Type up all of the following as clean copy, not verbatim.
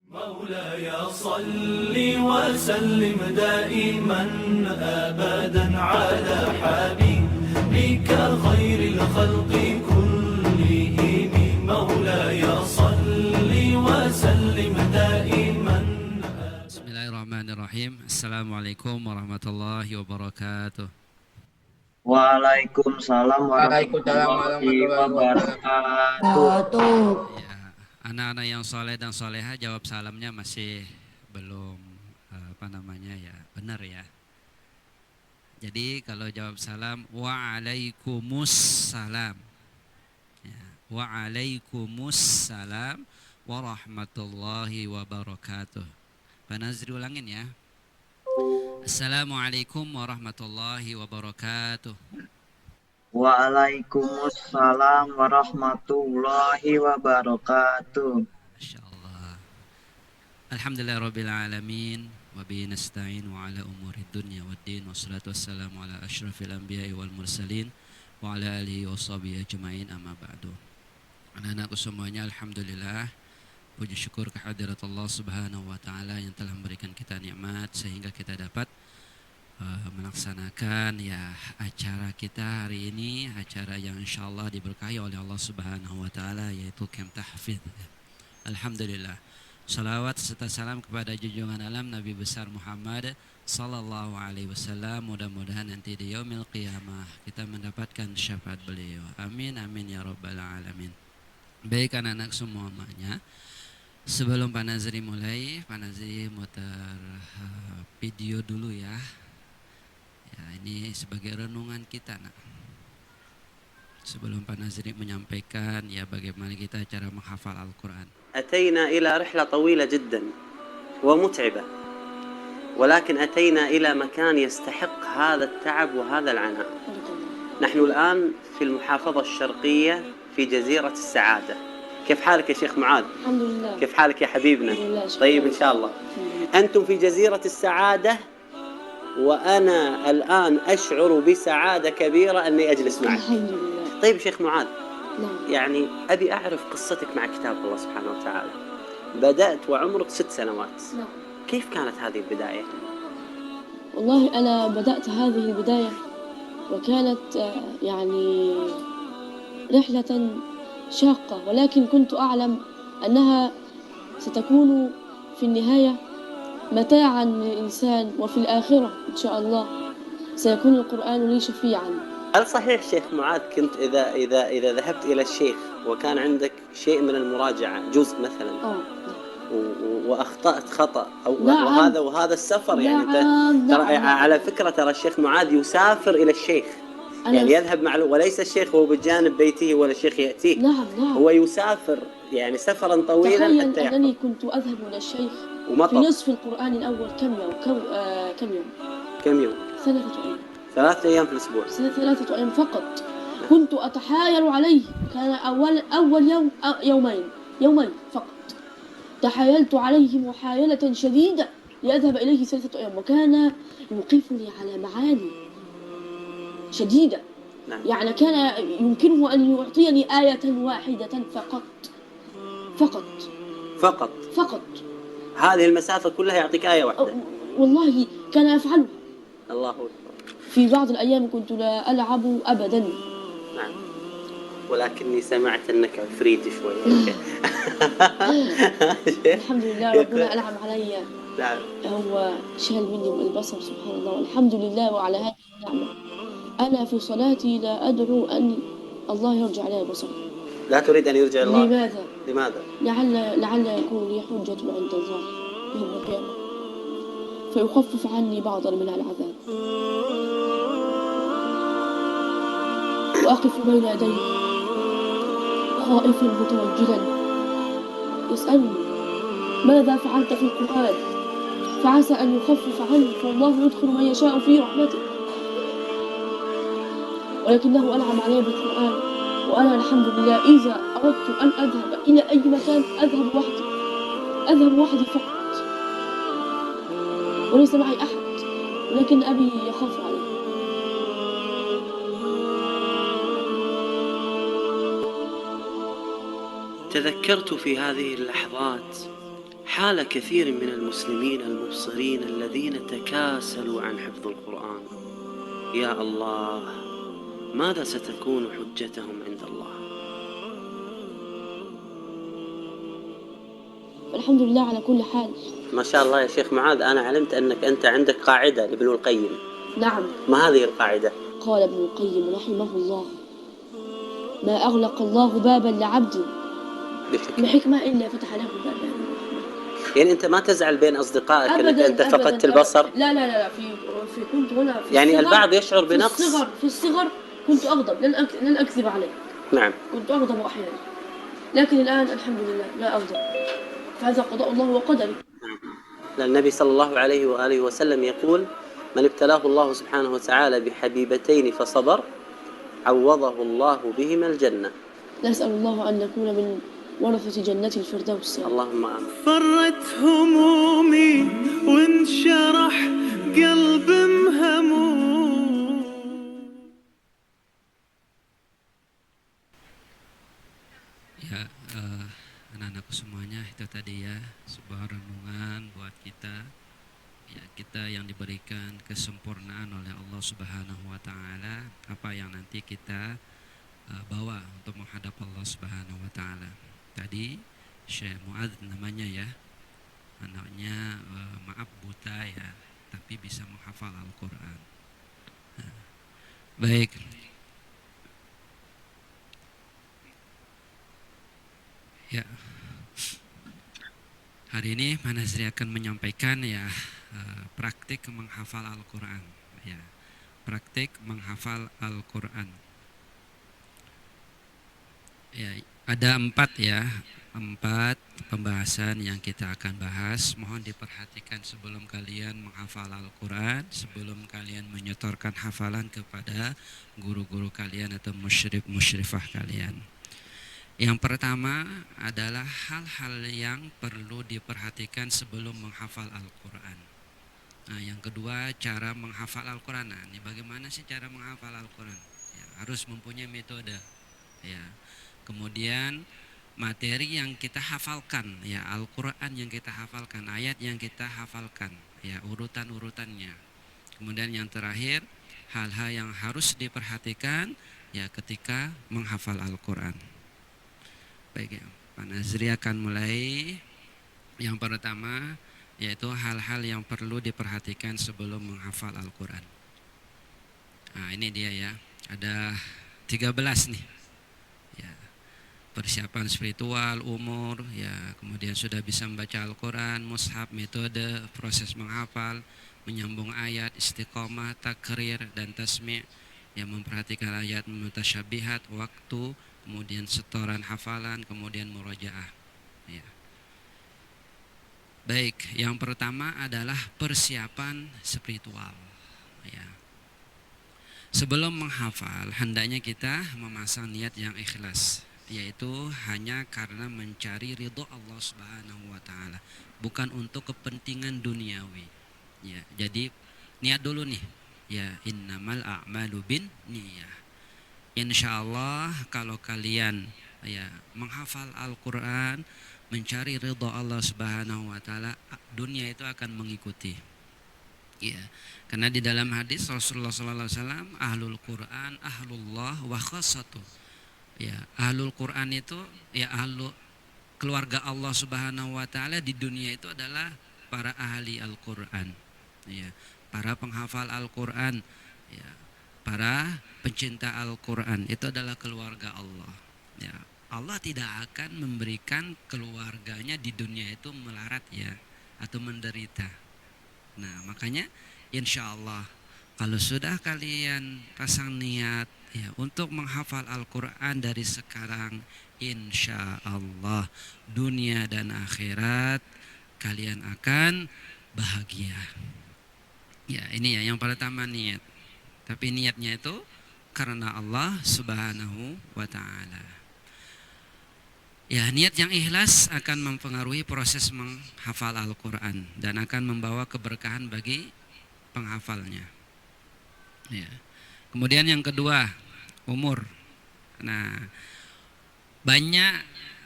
مولاي صل وسلم دائما أبدا على حبيبك خير الخلق كلهم. مولاي صل وسلم دائما. بسم الله الرحمن الرحيم. السلام عليكم ورحمة الله وبركاته. Waalaikumsalam Waalaikumsalam warahmatullahi warahmatullahi wabarakatuh. Ya, anak-anak yang soleh dan soleha jawab salamnya masih belum benar ya. Jadi kalau jawab salam waalaikumsalam, ya, waalaikumsalam warahmatullahi wabarakatuh. Pak Nazri ulangin ya. Assalamualaikum warahmatullahi wabarakatuh. Waalaikumsalam warahmatullahi wabarakatuh. Masyaallah. Alhamdulillah rabbil alamin wa bihi nasta'in wa ala umuri dunya waddin wassalatu wassalamu ala asyrafil anbiya'i wal mursalin wa ala alihi washabihi ajmain amma ba'du. Anak-anakku semuanya, alhamdulillah, puji syukur kehadirat Allah Subhanahu wa taala yang telah memberikan kita nikmat sehingga kita dapat melaksanakan ya acara kita hari ini, acara yang insyaallah diberkahi oleh Allah Subhanahu wa taala, yaitu Camp Tahfidz. Alhamdulillah. Salawat serta salam kepada junjungan alam Nabi besar Muhammad sallallahu alaihi wasallam. Mudah-mudahan nanti di yaumil qiyamah kita mendapatkan syafaat beliau. Amin amin ya rabbal alamin. Baik anak-anak semuanya, sebelum Pak Nazri mulai, Pak Nazri muter video dulu ya. Ya, ini sebagai renungan kita, nak. Sebelum Pak Nazri menyampaikan ya bagaimana kita cara menghafal Al-Quran. أتينا إلى رحلة طويلة جدا ومتعبة، ولكن أتينا إلى مكان يستحق هذا التعب وهذا العناء. نحن الآن في المحافظة الشرقية في جزيرة السعادة. كيف حالك يا شيخ معاذ؟ الحمد لله. كيف حالك يا حبيبنا؟ طيب إن شاء الله. أنتم في جزيرة السعادة وأنا الآن أشعر بسعادة كبيرة أني أجلس معك. الحمد لله. طيب شيخ معاذ، نعم. يعني أبي أعرف قصتك مع كتاب الله سبحانه وتعالى. بدأت وعمرك 6 سنوات. نعم. كيف كانت هذه البداية؟ والله أنا بدأت هذه البداية وكانت يعني رحلة شاقة، ولكن كنت أعلم أنها ستكون في النهاية متاعا للإنسان، وفي الآخرة إن شاء الله سيكون القرآن لي شفيعا. هل صحيح شيخ معاذ كنت إذا ذهبت إلى الشيخ وكان عندك شيء من المراجعة، جزء مثلا، وأخطأت خطأ أو نعم. وهذا السفر، يعني نعم. ترى نعم. على فكرة ترى الشيخ معاذ يسافر إلى الشيخ، يعني يذهب مع وليس الشيخ هو بجانب بيته ولا الشيخ يأتيه. نعم. هو يسافر يعني سفرا طويلا حتى تخيل يحفظ. أنني كنت أذهب إلى الشيخ في ومطر. نصف القرآن الأول كم يوم 3 أيام. 3 أيام في الأسبوع. 3 أيام فقط. كنت أتحايل عليه، كان أول يوم يومين فقط. تحايلت عليه محايلة شديدة لأذهب إليه 3 أيام، وكان يوقفني على معاني شديدة. نعم. يعني كان يمكنه أن يعطيني آية واحدة فقط. هذه المسافة كلها يعطيك آية واحدة. والله كان يفعله. الله أكبر. في بعض الأيام كنت لا ألعب أبدا. نعم. ولكني سمعت أنك عفريت شوي. الحمد لله ربنا أنعم علي. نعم. هو شال مني البصر سبحان الله، والحمد لله وعلى هذه النعمة. أنا في صلاتي لا أدعو أن الله يرجع علي بصري. لا تريد أن يرجع الله؟ لماذا؟ لعل يكون لي حجة عند الله يوم القيامة فيخفف عني بعضا من العذاب، وأقف بين يديه خائفا متوجلا يسألني ماذا فعلت في القرآن، فعسى أن يخفف عني، فالله يدخل من يشاء في رحمته. ولكنه أنعم علي بالقرآن، وأنا الحمد لله إذا أردت أن أذهب إلى أي مكان أذهب وحدي فقط، وليس معي أحد، ولكن أبي يخاف علي. تذكرت في هذه اللحظات حال كثير من المسلمين المبصرين الذين تكاسلوا عن حفظ القرآن. يا الله، ماذا ستكون حجتهم عند الله؟ الحمد لله على كل حال. ما شاء الله يا شيخ معاذ، أنا علمت أنك أنت عندك قاعدة لابن القيم. نعم. ما هذه القاعدة؟ قال ابن القيم رحمه الله: ما أغلق الله بابا لعبد بحكمة إلا فتح له بابا. يعني أنت ما تزعل بين أصدقائك أنك أبداً أنت فقدت البصر؟ لا لا لا، في كنت هنا في يعني الصغر، البعض يشعر بنقص. في الصغر كنت أغضب، لن أكذب عليك. نعم. كنت أغضب أحيانا، لكن الآن الحمد لله لا أغضب، فهذا قضاء الله وقدره. النبي صلى الله عليه وآله وسلم يقول: من ابتلاه الله سبحانه وتعالى بحبيبتين فصبر عوضه الله بهما الجنة. نسأل الله أن نكون من ورثة جنة الفردوس. اللهم آمين. فرت همومي وانشرح قلب مهموم. Ya, anak-anakku semuanya, itu tadi ya sebuah renungan buat kita. Ya, kita yang diberikan kesempurnaan oleh Allah Subhanahu wa taala, apa yang nanti kita bawa untuk menghadap Allah Subhanahu wa taala. Tadi Syekh Muadz namanya ya. Anaknya maaf buta ya, tapi bisa menghafal Al-Qur'an. Nah, baik. Ya. Hari ini Pak Nazri akan menyampaikan ya praktik menghafal Al-Quran. Ya, praktik menghafal Al-Quran. Ya, ada 4 pembahasan yang kita akan bahas. Mohon diperhatikan sebelum kalian menghafal Al-Quran, sebelum kalian menyetorkan hafalan kepada guru-guru kalian atau musyrif-musyrifah kalian. Yang pertama adalah hal-hal yang perlu diperhatikan sebelum menghafal Al-Quran. Nah, yang kedua, cara menghafal Al-Quran. Nah, ini bagaimana sih cara menghafal Al-Quran? Ya, harus mempunyai metode. Ya. Kemudian materi yang kita hafalkan, ya Al-Quran yang kita hafalkan, ayat yang kita hafalkan, ya urutan-urutannya. Kemudian yang terakhir, hal-hal yang harus diperhatikan ya ketika menghafal Al-Quran. Baik ya, Pak Nazri akan mulai. Yang pertama yaitu hal-hal yang perlu diperhatikan sebelum menghafal Al-Quran. Nah, ini dia ya, ada 13 nih ya. Persiapan spiritual, umur ya, kemudian sudah bisa membaca Al-Quran, mushaf, metode, proses menghafal, menyambung ayat, istiqomah, takrir dan tasmi', yang memperhatikan ayat mutasyabihat, waktu, kemudian setoran hafalan, kemudian murajaah. Ya. Baik, yang pertama adalah persiapan spiritual. Ya. Sebelum menghafal, hendaknya kita memasang niat yang ikhlas, yaitu hanya karena mencari ridho Allah Subhanahu wa taala, bukan untuk kepentingan duniawi. Ya, jadi niat dulu nih. Ya, innamal a'malu bin niyah. Insyaallah kalau kalian ya menghafal Al-Quran, mencari ridha Allah Subhanahu wa taala, dunia itu akan mengikuti. Ya, karena di dalam hadis Rasulullah sallallahu alaihi wasallam, ahlul Quran ahlullah wa khassatuh. Ya, ahlul Quran itu ya ahlu keluarga Allah Subhanahu wa taala di dunia itu adalah para ahli Al-Quran. Ya, para penghafal Al-Quran, ya, para pencinta Al-Quran itu adalah keluarga Allah. Ya, Allah tidak akan memberikan keluarganya di dunia itu melarat ya atau menderita. Nah, makanya insya Allah kalau sudah kalian pasang niat ya untuk menghafal Al-Quran dari sekarang, insya Allah dunia dan akhirat kalian akan bahagia. Ya, ini ya yang pertama niat. Tapi niatnya itu karena Allah Subhanahu wa taala. Ya, niat yang ikhlas akan mempengaruhi proses menghafal Al-Quran dan akan membawa keberkahan bagi penghafalnya. Ya. Kemudian yang kedua, umur. Nah, banyak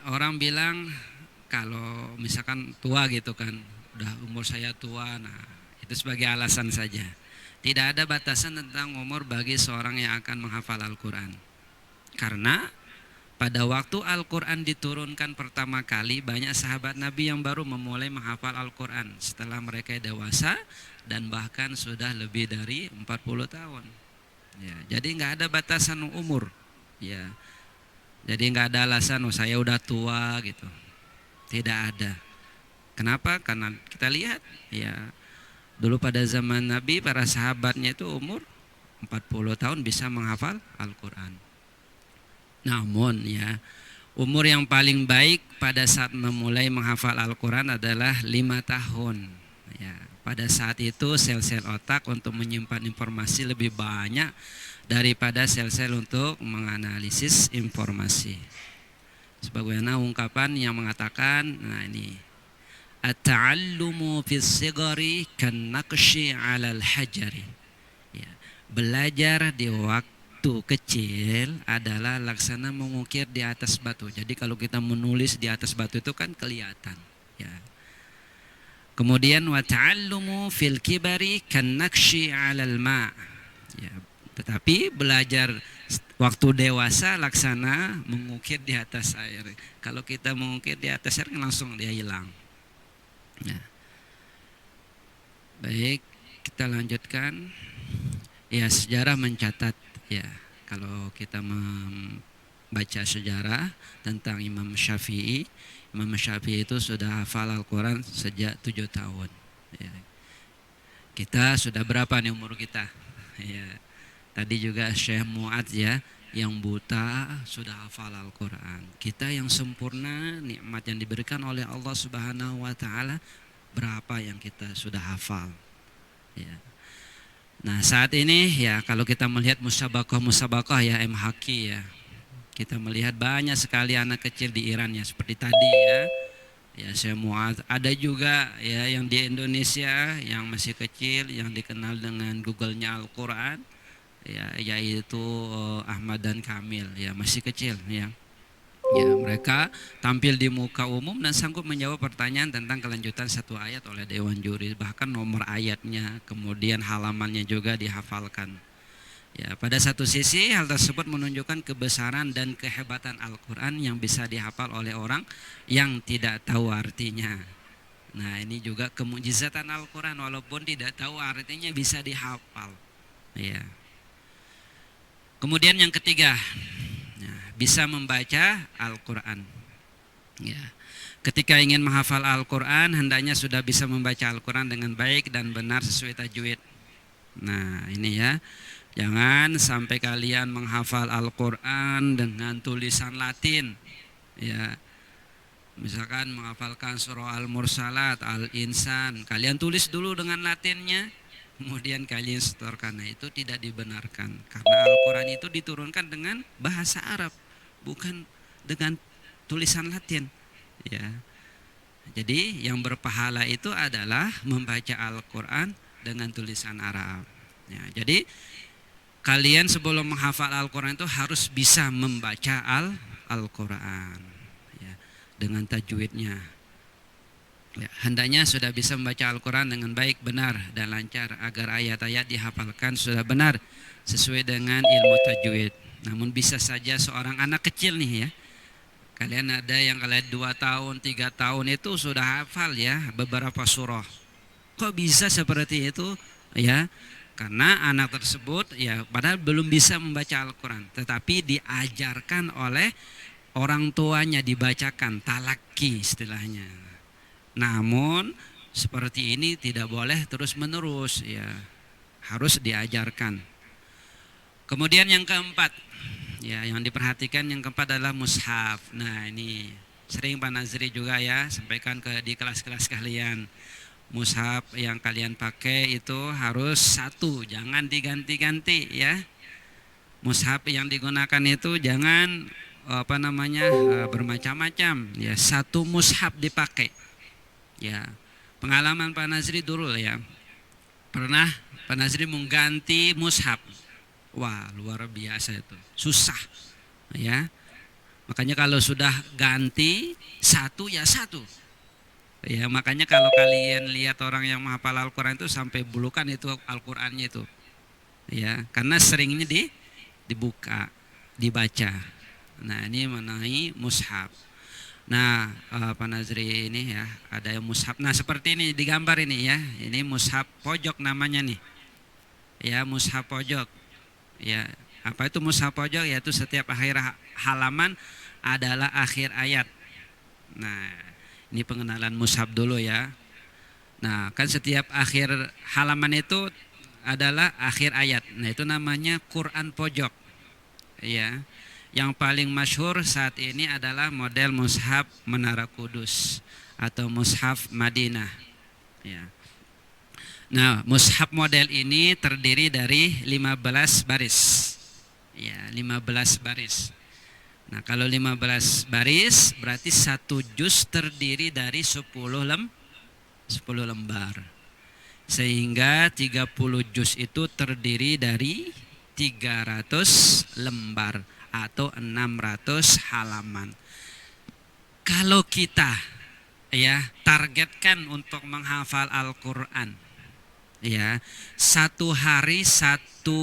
orang bilang kalau misalkan tua gitu kan, udah umur saya tua, nah itu sebagai alasan saja. Tidak ada batasan tentang umur bagi seorang yang akan menghafal Al-Quran. Karena pada waktu Al-Quran diturunkan pertama kali, banyak sahabat Nabi yang baru memulai menghafal Al-Quran setelah mereka dewasa dan bahkan sudah lebih dari 40 tahun. Ya, jadi nggak ada batasan umur. Ya, jadi nggak ada alasan, oh saya udah tua gitu. Tidak ada. Kenapa? Karena kita lihat ya, dulu pada zaman Nabi para sahabatnya itu umur 40 tahun bisa menghafal Al-Quran. Namun ya, umur yang paling baik pada saat memulai menghafal Al-Quran adalah 5 tahun. Ya, pada saat itu sel-sel otak untuk menyimpan informasi lebih banyak daripada sel-sel untuk menganalisis informasi. Sebagaimana ungkapan yang mengatakan, nah ini, at-ta'allumu fis sigari kan naqshi 'alal hajari. Ya, belajar di waktu kecil adalah laksana mengukir di atas batu. Jadi kalau kita menulis di atas batu itu kan kelihatan, ya. Kemudian wa ta'allumu fil kibari kan naqshi 'alal ma'. Ya, tetapi belajar waktu dewasa laksana mengukir di atas air. Kalau kita mengukir di atas air langsung dia hilang. Nah, baik, kita lanjutkan. Ya, sejarah mencatat ya, kalau kita membaca sejarah tentang Imam Syafi'i, Imam Syafi'i itu sudah hafal Al-Quran sejak 7 tahun. Ya. Kita sudah berapa nih umur kita? Ya. Tadi juga Syekh Mu'adz ya, yang buta sudah hafal Al-Quran. Kita yang sempurna, nikmat yang diberikan oleh Allah Subhanahu wa Ta'ala, berapa yang kita sudah hafal ya. Nah saat ini ya, kalau kita melihat musabaqah ya, MHQ ya, kita melihat banyak sekali anak kecil di Iran ya, seperti tadi ya Syekh Mu'adz. Ada juga ya yang di Indonesia yang masih kecil, yang dikenal dengan Google-nya Al-Quran ya, yaitu Ahmad dan Kamil ya, masih kecil ya. Ya, mereka tampil di muka umum dan sanggup menjawab pertanyaan tentang kelanjutan satu ayat oleh Dewan Juri, bahkan nomor ayatnya, kemudian halamannya juga dihafalkan. Ya, pada satu sisi hal tersebut menunjukkan kebesaran dan kehebatan Al-Quran yang bisa dihafal oleh orang yang tidak tahu artinya. Nah, ini juga kemujizatan Al-Quran, walaupun tidak tahu artinya bisa dihafal. Ya. Kemudian yang ketiga, bisa membaca Al-Quran. Ya. Ketika ingin menghafal Al-Quran, hendaknya sudah bisa membaca Al-Quran dengan baik dan benar sesuai tajwid. Nah ini ya, jangan sampai kalian menghafal Al-Quran dengan tulisan Latin. Ya. Misalkan menghafalkan surah Al-Mursalat, Al-Insan, kalian tulis dulu dengan Latinnya, kemudian kalian setorkan. Nah itu tidak dibenarkan, karena Al-Quran itu diturunkan dengan bahasa Arab, bukan dengan tulisan Latin ya. Jadi yang berpahala itu adalah membaca Al-Quran dengan tulisan Arab ya. Jadi kalian sebelum menghafal Al-Quran itu harus bisa membaca Al-Quran ya, dengan tajwidnya ya. Hendaknya sudah bisa membaca Al-Quran dengan baik, benar dan lancar, agar ayat-ayat dihafalkan sudah benar sesuai dengan ilmu tajwid. Namun bisa saja seorang anak kecil nih ya, kalian ada yang kalian 2 tahun, 3 tahun itu sudah hafal ya beberapa surah. Kok bisa seperti itu ya? Karena anak tersebut ya padahal belum bisa membaca Al-Quran, tetapi diajarkan oleh orang tuanya, dibacakan, talaki istilahnya. Namun seperti ini tidak boleh terus menerus ya, harus diajarkan. Kemudian yang keempat ya, yang diperhatikan yang keempat adalah mushaf. Nah ini sering Pak Nazri juga ya sampaikan di kelas-kelas kalian. Mushaf yang kalian pakai itu harus satu, jangan diganti-ganti ya. Mushaf yang digunakan itu jangan bermacam-macam ya, satu mushaf dipakai ya. Pengalaman Pak Nazri dulu ya, pernah Pak Nazri mengganti mushaf. Wah luar biasa itu, susah ya. Makanya kalau sudah ganti satu ya satu. Ya, makanya kalau kalian lihat orang yang menghafal Al-Qur'an itu sampai bulukan itu Al-Qur'annya itu. Ya, karena seringnya dibuka, dibaca. Nah, ini mengenai mushaf. Nah, Pak Nazri ini ya, ada yang mushaf. Nah, seperti ini digambar ini ya. Ini mushaf pojok namanya nih. Ya, mushaf pojok. Ya, apa itu mushaf pojok? Yaitu setiap akhir halaman adalah akhir ayat. Nah, ini pengenalan mushaf dulu ya. Nah, kan setiap akhir halaman itu adalah akhir ayat. Nah, itu namanya Quran pojok. Ya. Yang paling masyhur saat ini adalah model mushaf Menara Kudus atau mushaf Madinah. Ya. Nah, mushaf model ini terdiri dari 15 baris. Ya, 15 baris. Nah, kalau 15 baris berarti satu juz terdiri dari 10 lembar. Sehingga 30 juz itu terdiri dari 300 lembar atau 600 halaman. Kalau kita ya targetkan untuk menghafal Al-Qur'an ya, satu hari satu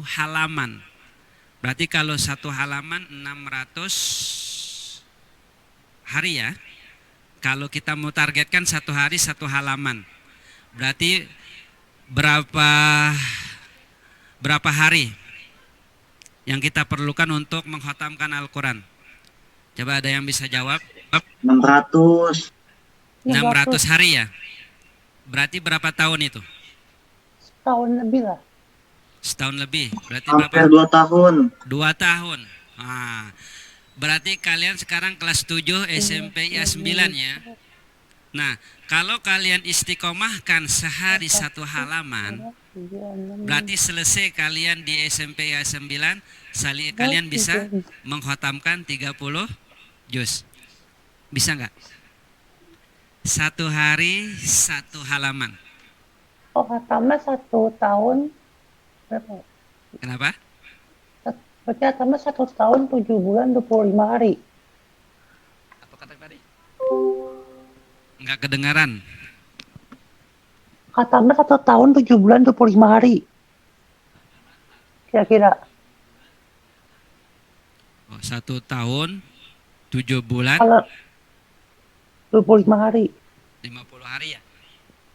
halaman. Berarti kalau satu halaman 600 hari ya. Kalau kita mau targetkan satu hari satu halaman, berarti berapa hari yang kita perlukan untuk mengkhatamkan Al-Quran? Coba ada yang bisa jawab? 600. 600 hari ya? Berarti berapa tahun itu? Setahun lebih lah. Setahun lebih. Berarti Hampir berapa? 2 tahun. 2 tahun. Nah, berarti kalian sekarang kelas 7 SMP ya 9 ya. Nah, kalau kalian istiqomahkan sehari satu halaman, berarti selesai kalian di SMP ya 9, kalian bisa mengkhatamkan 30 juz. Bisa nggak? Satu hari satu halaman. Oh, khatamnya 1 tahun berapa? Kenapa? Berarti khatamnya 1 tahun 7 bulan 25 hari. Apa kata tadi? Nggak kedengaran. Khatamnya 1 tahun 7 bulan 25 hari. Kira-kira. Oh, 1 tahun 7 bulan Kalau 25 hari. 50 hari ya?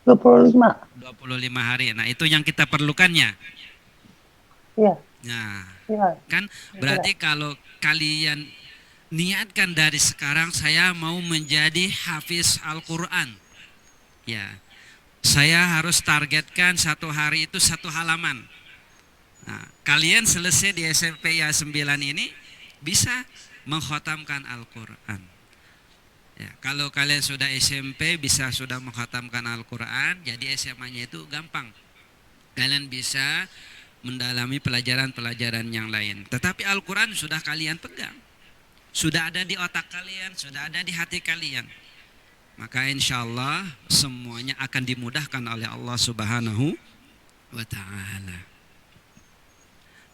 25. 25 hari. Nah, itu yang kita perlukannya. Iya. Nah, Iya. kan berarti kalau kalian niatkan dari sekarang saya mau menjadi hafiz Al-Quran. Ya, saya harus targetkan satu hari itu satu halaman. Nah, kalian selesai di SMP ya 9 ini bisa mengkhatamkan Al-Quran. Ya, kalau kalian sudah SMP bisa sudah mengkhatamkan Al-Quran, jadi SMA-nya itu gampang. Kalian bisa mendalami pelajaran-pelajaran yang lain. Tetapi Al-Quran sudah kalian pegang. Sudah ada di otak kalian, sudah ada di hati kalian. Maka insya Allah semuanya akan dimudahkan oleh Allah Subhanahu wa Ta'ala.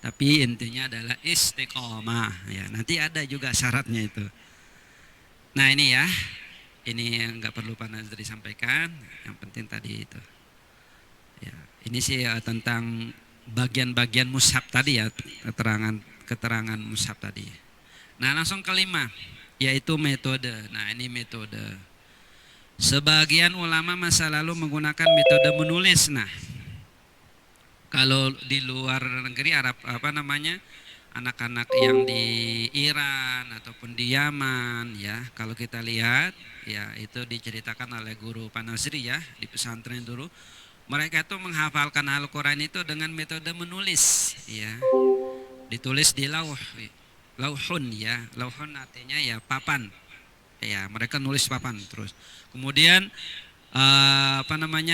Tapi intinya adalah istiqomah. Ya, nanti ada juga syaratnya itu. Nah ini ya, ini yang nggak perlu Pak Nazri sampaikan. Yang penting tadi itu. Ya, ini sih tentang bagian-bagian mushaf tadi ya, keterangan mushaf tadi. Nah langsung kelima, yaitu metode. Nah ini metode. Sebagian ulama masa lalu menggunakan metode menulis. Nah, kalau di luar negeri Arab anak-anak yang di Iran ataupun di Yaman ya, kalau kita lihat ya itu diceritakan oleh guru Pak Nazri ya di pesantren dulu. Mereka itu menghafalkan Al-Quran itu dengan metode menulis ya. Ditulis di lauhun ya. Lauhun artinya ya papan. Ya, mereka nulis papan terus. Kemudian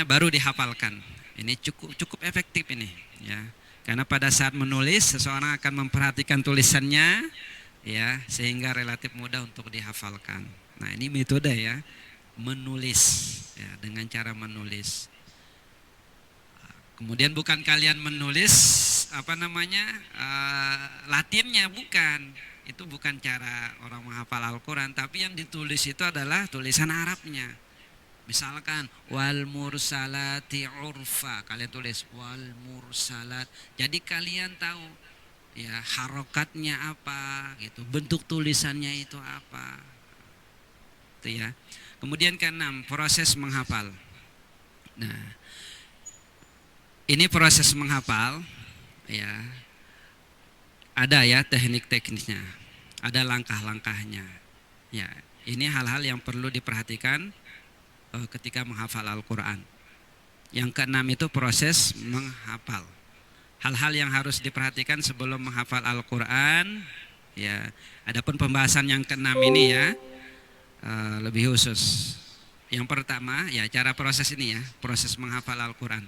baru dihafalkan. Ini cukup efektif ini ya. Karena pada saat menulis seseorang akan memperhatikan tulisannya ya, sehingga relatif mudah untuk dihafalkan. Nah, ini metode ya, menulis ya, dengan cara menulis. Kemudian bukan kalian menulis Latinnya, bukan. Itu bukan cara orang menghafal Al-Quran, tapi yang ditulis itu adalah tulisan Arabnya. Misalkan wal mursalati urfa, kalian tulis wal mursalat. Jadi kalian tahu ya harokatnya apa gitu, bentuk tulisannya itu apa. Itu ya. Kemudian keenam, proses menghafal. Nah, ini proses menghafal ya. Ada ya teknik-tekniknya, ada langkah-langkahnya. Ya, ini hal-hal yang perlu diperhatikan ketika menghafal Al-Quran. Yang keenam itu proses menghafal. Hal-hal yang harus diperhatikan sebelum menghafal Al-Quran. Ya, adapun pembahasan yang keenam ini ya lebih khusus. Yang pertama ya cara proses ini ya, proses menghafal Al-Quran.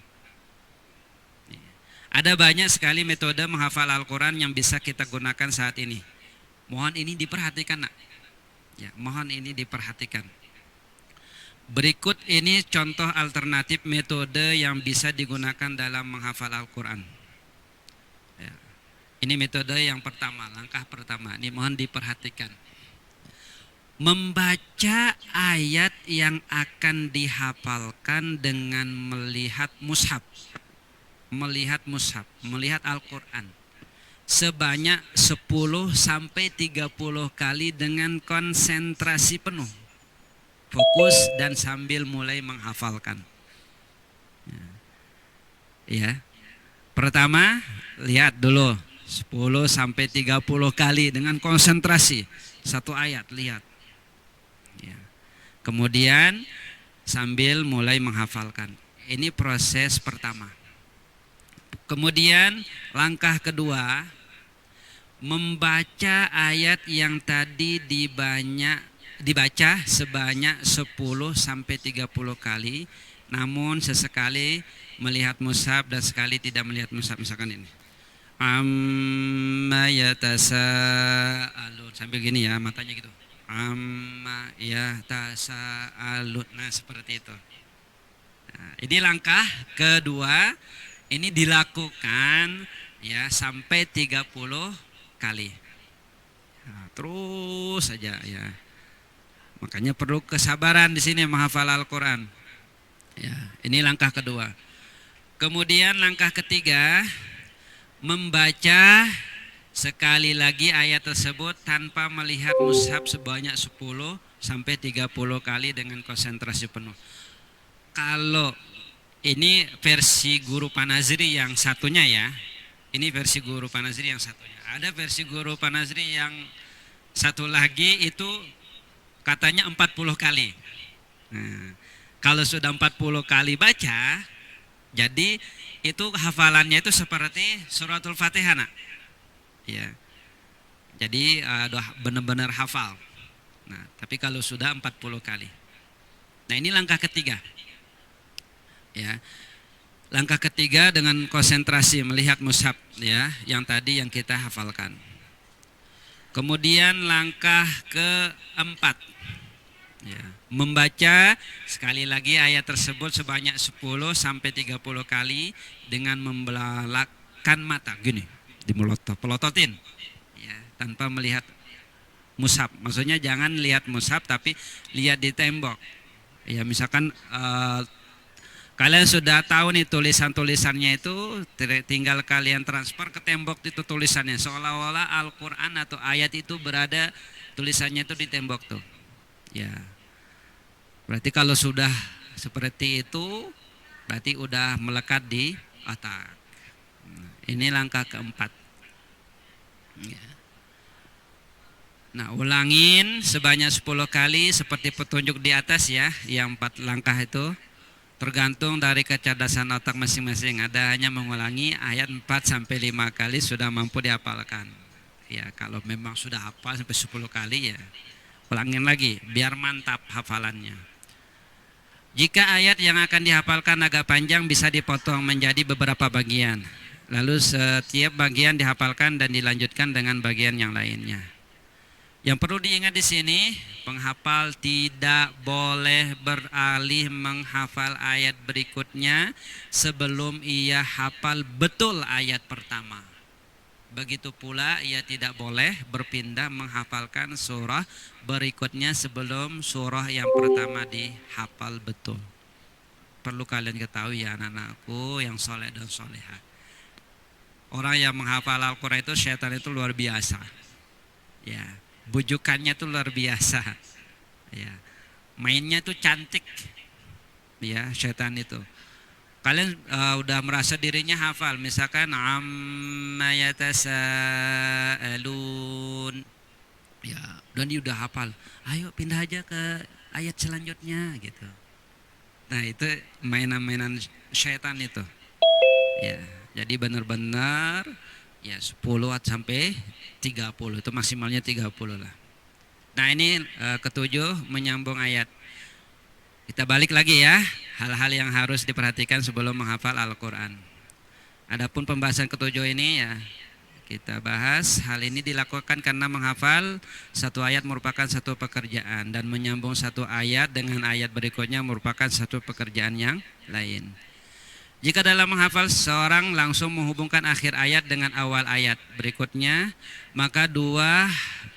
Ada banyak sekali metode menghafal Al-Quran yang bisa kita gunakan saat ini. Mohon ini diperhatikan nak. Ya, mohon ini diperhatikan. Berikut ini contoh alternatif metode yang bisa digunakan dalam menghafal Al-Quran. Ya. Ini metode yang pertama, langkah pertama. Ini mohon diperhatikan. Membaca ayat yang akan dihafalkan dengan melihat mushaf. Melihat mushaf, melihat Al-Quran sebanyak 10 sampai 30 kali dengan konsentrasi penuh, fokus dan sambil mulai menghafalkan. Ya. Pertama, lihat dulu 10 sampai 30 kali dengan konsentrasi satu ayat, lihat. Ya. Kemudian sambil mulai menghafalkan. Ini proses pertama. Kemudian langkah kedua, membaca ayat yang tadi dibaca sebanyak 10 sampai 30 kali, namun sesekali melihat mushaf dan sekali tidak melihat mushaf. Misalkan ini. Amma yatasaalun, sambil gini ya, matanya gitu. Amma yatasaalun. Nah, seperti itu. Nah, ini langkah kedua. Ini dilakukan ya sampai 30 kali. Nah, terus saja ya. Makanya perlu kesabaran di sini menghafal Al-Quran. Ya, ini langkah kedua. Kemudian langkah ketiga, membaca sekali lagi ayat tersebut tanpa melihat mushaf sebanyak 10 sampai 30 kali dengan konsentrasi penuh. Kalau ini versi Guru Panazri yang satunya ya. Ini versi Guru Panazri yang satunya. Ada versi Guru Panazri yang satu lagi itu katanya 40 kali. Nah, kalau sudah 40 kali baca, jadi itu hafalannya itu seperti suratul Fatihah nak. Ya. Jadi benar-benar hafal. Nah, tapi kalau sudah 40 kali. Nah, ini langkah ketiga. Ya, langkah ketiga dengan konsentrasi melihat mushaf ya, yang tadi yang kita hafalkan. Kemudian langkah keempat, ya, membaca sekali lagi ayat tersebut sebanyak 10 sampai 30 kali dengan membelalakan mata, gini, pelototin, ya, tanpa melihat mushaf. Maksudnya jangan lihat mushaf tapi lihat di tembok. Ya, misalkan kalian sudah tahu nih tulisan-tulisannya itu, tinggal kalian transfer ke tembok itu tulisannya. Seolah-olah Al-Quran atau ayat itu berada, tulisannya itu di tembok tuh. Ya, berarti kalau sudah seperti itu, berarti udah melekat di otak. Ini langkah keempat. Ya. Nah, ulangin sebanyak 10 kali seperti petunjuk di atas ya, yang 4 langkah itu. Tergantung dari kecerdasan otak masing-masing. Ada hanya mengulangi ayat 4 sampai 5 kali sudah mampu dihafalkan. Ya, kalau memang sudah hafal sampai 10 kali ya ulangin lagi biar mantap hafalannya. Jika ayat yang akan dihafalkan agak panjang bisa dipotong menjadi beberapa bagian. Lalu setiap bagian dihafalkan dan dilanjutkan dengan bagian yang lainnya. Yang perlu diingat di sini, penghafal tidak boleh beralih menghafal ayat berikutnya sebelum ia hafal betul ayat pertama. Begitu pula ia tidak boleh berpindah menghafalkan surah berikutnya sebelum surah yang pertama dihafal betul. Perlu kalian ketahui ya anak-anakku yang soleh dan soleha. Orang yang menghafal Al-Quran itu syaitan itu luar biasa. Ya, bujukannya itu luar biasa. Ya, mainnya itu cantik. Ya, syaitan itu. Kalian udah merasa dirinya hafal, misalkan amma yatasaalun. Ya, dan dia udah hafal. Ayo pindah aja ke ayat selanjutnya gitu. Nah, itu mainan-mainan syaitan itu. Ya, jadi benar-benar ya 10 sampai 30 itu maksimalnya 30 lah. Nah, ini ketujuh menyambung ayat. Kita balik lagi ya, hal-hal yang harus diperhatikan sebelum menghafal Al-Quran. Adapun pembahasan ketujuh ini ya kita bahas, hal ini dilakukan karena menghafal satu ayat merupakan satu pekerjaan dan menyambung satu ayat dengan ayat berikutnya merupakan satu pekerjaan yang lain. Jika dalam menghafal seorang langsung menghubungkan akhir ayat dengan awal ayat berikutnya, maka dua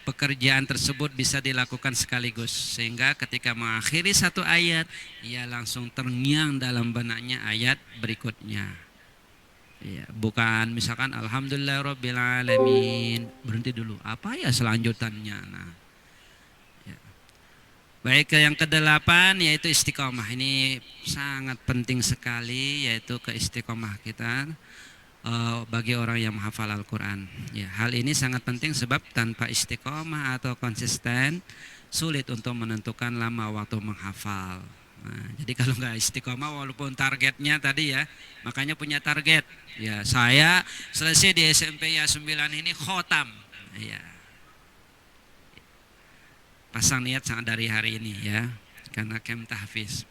pekerjaan tersebut bisa dilakukan sekaligus. Sehingga ketika mengakhiri satu ayat, ia langsung terngiang dalam benaknya ayat berikutnya. Ya, bukan misalkan alhamdulillahirabbil alamin, berhenti dulu. Apa ya selanjutannya? Nah, ya. Baik, yang ke-8 yaitu istiqomah. Ini sangat penting sekali, yaitu keistiqomah kita bagi orang yang menghafal Al-Quran. Ya, hal ini sangat penting sebab tanpa istiqomah atau konsisten sulit untuk menentukan lama waktu menghafal. Nah, jadi kalau nggak istiqomah walaupun targetnya tadi ya, makanya punya target. Ya, saya selesai di SMP ya 9 ini khotam. Ya. Pasang niat sangat dari hari ini ya, karena kem tahfiz.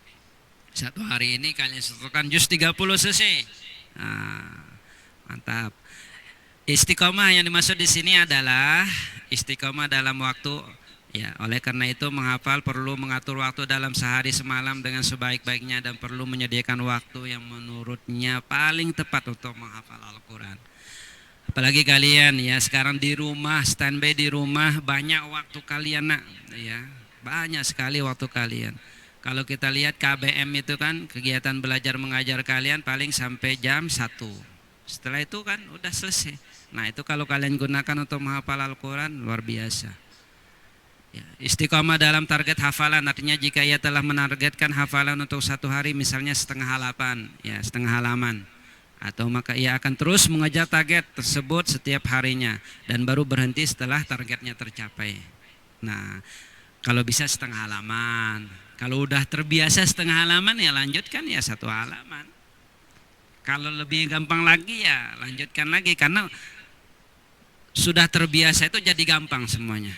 Satu hari ini kalian setorkan juz 30 selesai. Nah, mantap. Istiqomah yang dimaksud di sini adalah istiqomah dalam waktu. Ya, oleh karena itu menghafal perlu mengatur waktu dalam sehari semalam dengan sebaik-baiknya dan perlu menyediakan waktu yang menurutnya paling tepat untuk menghafal Al-Quran. Apalagi kalian ya sekarang di rumah, standby di rumah, banyak waktu kalian nak, ya banyak sekali waktu kalian. Kalau kita lihat KBM itu kan kegiatan belajar mengajar kalian paling sampai jam 1. Setelah itu kan udah selesai. Nah, itu kalau kalian gunakan untuk menghafal Al-Quran luar biasa. Ya, istiqomah dalam target hafalan artinya jika ia telah menargetkan hafalan untuk satu hari misalnya setengah halaman atau maka ia akan terus mengejar target tersebut setiap harinya dan baru berhenti setelah targetnya tercapai. Nah, kalau bisa setengah halaman, kalau udah terbiasa setengah halaman ya lanjutkan ya 1 halaman. Kalau lebih gampang lagi ya lanjutkan lagi karena sudah terbiasa itu jadi gampang semuanya.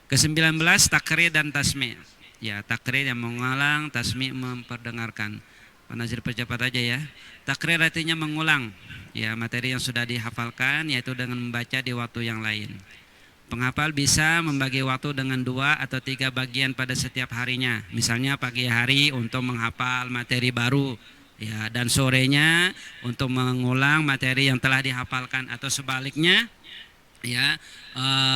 Ke-19 takrir dan tasmi'. Ya, takrir yang mengulang, tasmi' memperdengarkan. Pak Nazir percepat aja ya. Takrir artinya mengulang ya materi yang sudah dihafalkan yaitu dengan membaca di waktu yang lain. Penghafal bisa membagi waktu dengan 2 atau 3 bagian pada setiap harinya. Misalnya pagi hari untuk menghafal materi baru ya dan sorenya untuk mengulang materi yang telah dihafalkan atau sebaliknya ya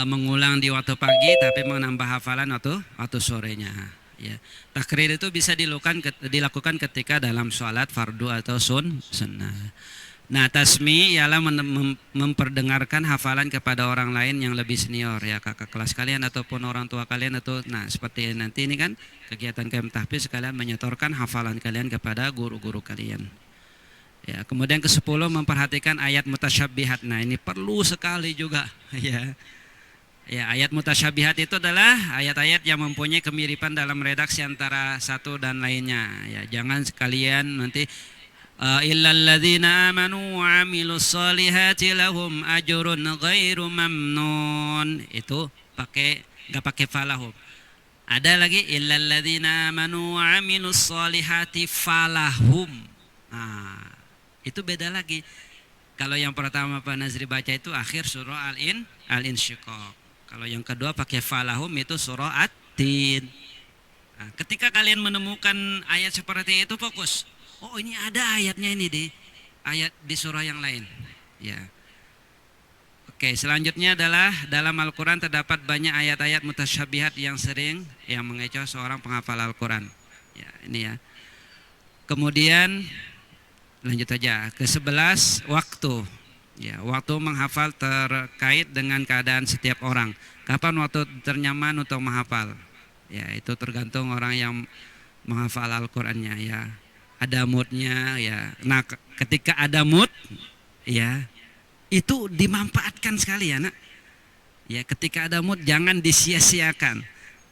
mengulang di waktu pagi tapi menambah hafalan waktu sorenya ya. Takrir itu bisa dilakukan ketika dalam sholat fardu atau sunnah. Nah, tasmi ialah memperdengarkan hafalan kepada orang lain yang lebih senior ya, kakak kelas kalian ataupun orang tua kalian atau nah seperti nanti ini kan kegiatan KM tahfiz sekalian menyetorkan hafalan kalian kepada guru-guru kalian. Ya, kemudian ke-10 memperhatikan ayat mutasyabbihat. Nah, ini perlu sekali juga ya. Ya, ayat mutasyabihat itu adalah ayat-ayat yang mempunyai kemiripan dalam redaksi antara satu dan lainnya. Ya, jangan sekalian nanti illal ladzina amanu wa 'amilus solihati lahum ajrun ghairu mamnun. Itu enggak pakai falahum. Ada lagi illal ladzina amanu wa 'amilus solihati falahum. Nah, itu beda lagi. Kalau yang pertama Pak Nazri baca itu akhir surah Al-Insyiqaq. Kalau yang kedua pakai falahum itu surah At-Tin. Nah, ketika kalian menemukan ayat seperti itu fokus. Oh, ini ada ayatnya ini di ayat di surah yang lain. Ya. Oke, selanjutnya adalah dalam Al-Quran terdapat banyak ayat-ayat mutasyabihat yang sering yang mengecoh seorang penghafal Al-Quran. Ya, ini ya. Kemudian lanjut aja ke-11, waktu. Ya, waktu menghafal terkait dengan keadaan setiap orang. Kapan waktu ternyaman untuk menghafal? Ya, itu tergantung orang yang menghafal Al-Qur'annya ya. Ada moodnya ya. Nah, ketika ada mood ya, itu dimanfaatkan sekali ya, Nak. Ya, ketika ada mood jangan disia-siakan.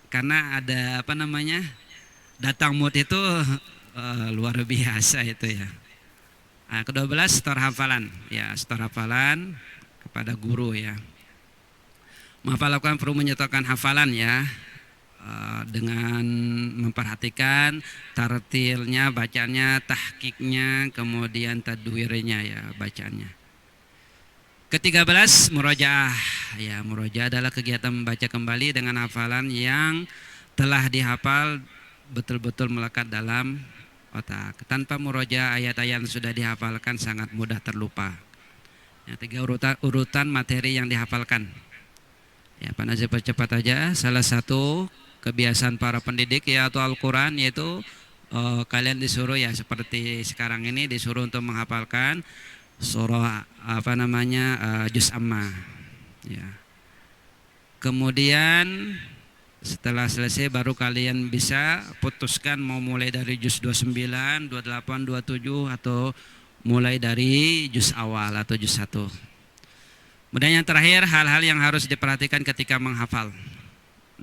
Karena ada apa namanya? Datang mood itu luar biasa itu ya. Nah, ke-12 setor hafalan. Ya, setor hafalan kepada guru ya. Menghafal Al-Quran perlu menyetorkan hafalan ya. Dengan memperhatikan tartilnya, bacanya, tahqiqnya, kemudian tadwirnya ya, bacanya. Ke-13 murojaah. Ya, murojaah adalah kegiatan membaca kembali dengan hafalan yang telah dihafal betul-betul melekat dalam otak. Tanpa murojaah, ayat-ayat yang sudah dihafalkan sangat mudah terlupa. Ya, 3 urutan materi yang dihafalkan. Ya, Pak Nazir percepat aja. Salah satu kebiasaan para pendidik ya atau Al-Quran yaitu kalian disuruh ya seperti sekarang ini disuruh untuk menghafalkan surah apa namanya juz amma ya. Kemudian setelah selesai baru kalian bisa putuskan mau mulai dari juz 29, 28, 27 atau mulai dari juz awal atau juz 1. Kemudian yang terakhir hal-hal yang harus diperhatikan ketika menghafal.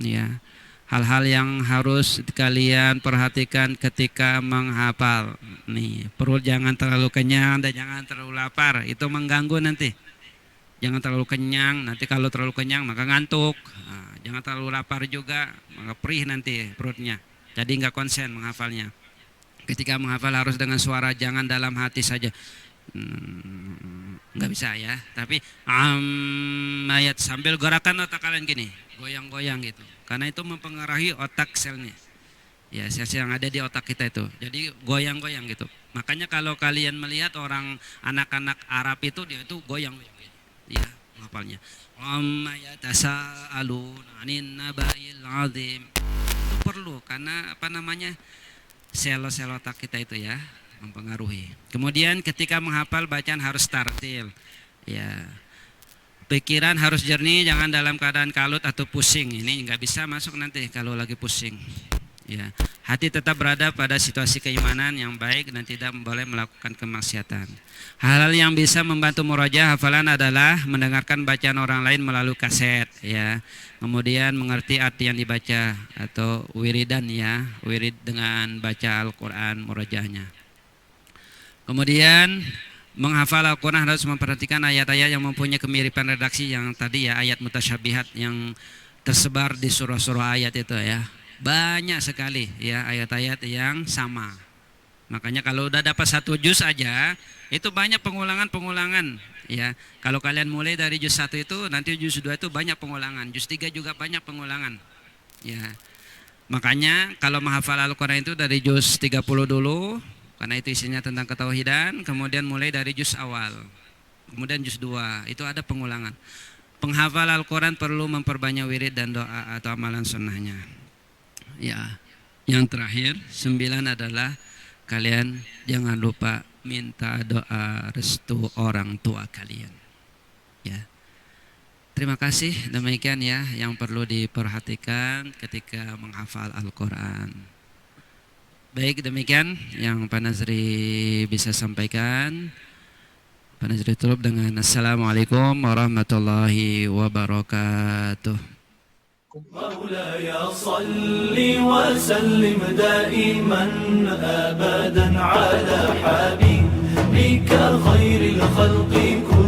Ya. Hal-hal yang harus kalian perhatikan ketika menghafal. Nih, perut jangan terlalu kenyang dan jangan terlalu lapar. Itu mengganggu nanti. Jangan terlalu kenyang, nanti kalau terlalu kenyang maka ngantuk. Nah, jangan terlalu lapar juga, maka perih nanti perutnya. Jadi nggak konsen menghafalnya. Ketika menghafal harus dengan suara, jangan dalam hati saja. Nggak bisa ya. Tapi ayat sambil gerakan otak kalian gini, goyang-goyang gitu. Karena itu mempengaruhi otak selnya. Ya, sel-sel yang ada di otak kita itu. Jadi goyang-goyang gitu. Makanya kalau kalian melihat orang anak-anak Arab itu dia itu goyang-goyang gitu. Ya, menghafalnya. Yatasaalun 'anin naba'il 'azim. Itu perlu karena apa namanya? Sel-sel otak kita itu ya mempengaruhi. Kemudian ketika menghafal bacaan harus tartil. Ya. Pikiran harus jernih, jangan dalam keadaan kalut atau pusing. Ini nggak bisa masuk nanti kalau lagi pusing. Ya, hati tetap berada pada situasi keimanan yang baik dan tidak boleh melakukan kemaksiatan. Hal-hal yang bisa membantu murojaah hafalan adalah mendengarkan bacaan orang lain melalui kaset, ya. Kemudian mengerti arti yang dibaca atau wiridan ya, wirid dengan baca Al-Quran murojaahnya. Kemudian menghafal Al-Quran harus memperhatikan ayat-ayat yang mempunyai kemiripan redaksi yang tadi ya, ayat mutasyabihat yang tersebar di surah-surah ayat itu ya. Banyak sekali ya ayat-ayat yang sama. Makanya kalau udah dapat 1 juz aja, itu banyak pengulangan-pengulangan ya. Kalau kalian mulai dari juz 1 itu, nanti juz 2 itu banyak pengulangan. Juz 3 juga banyak pengulangan. Ya. Makanya kalau menghafal Al-Quran itu dari juz 30 dulu, karena itu isinya tentang ketauhidan, kemudian mulai dari juz awal, kemudian juz 2, itu ada pengulangan. Penghafal Al-Quran perlu memperbanyak wirid dan doa atau amalan sunnahnya. Ya, yang terakhir 9 adalah kalian jangan lupa minta doa restu orang tua kalian. Ya, terima kasih. Demikian ya yang perlu diperhatikan ketika menghafal Al-Quran. Baik, demikian yang Pak Nazri bisa sampaikan. Pak Nazri tutup dengan Assalamualaikum warahmatullahi wabarakatuh. مولاي صل وسلم دائما أبدا على حبيبك خير الخلق كلهم